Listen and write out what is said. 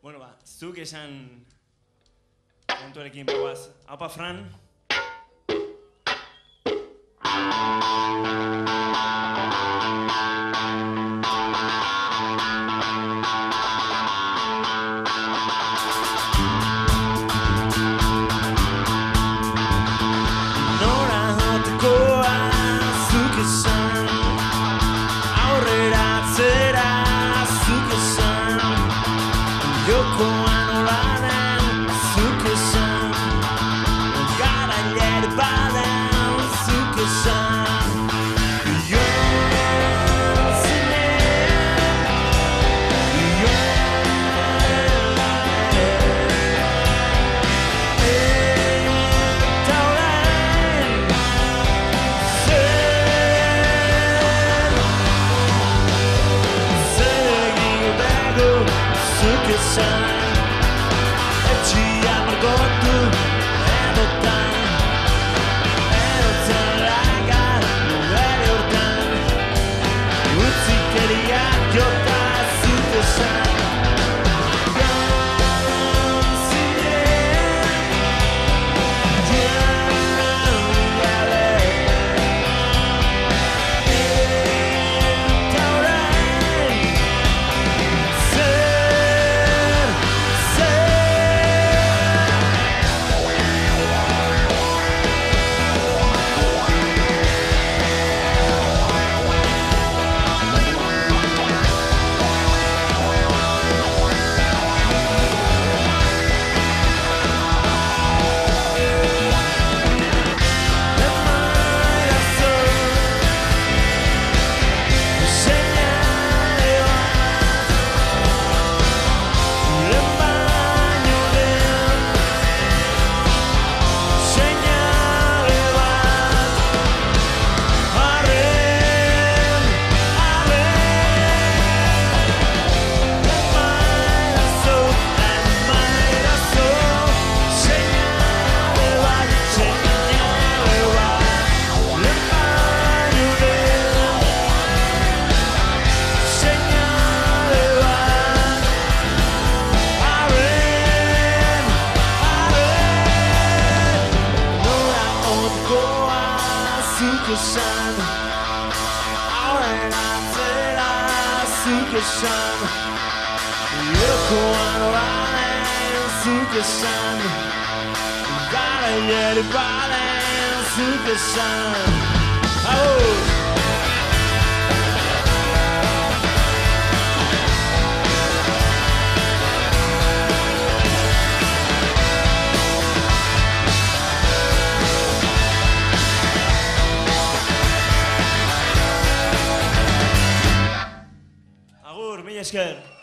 Bueno, ba, zuk esan kontuarekin bagoaz. Aupa, Fran. Nora jotekoa zuk esan, aurrera atzera zuk esan, jokoan nola den zuk esan, garailer baden zuk esan. Etxia margotu edotan, erotzen lagar nubere hortan, utzikeriak jota zuk esan. Zuk esan, aurrera atzera zuk esan, jokoan nola den zuk esan, garailer baden zuk esan. Agur, mila esker.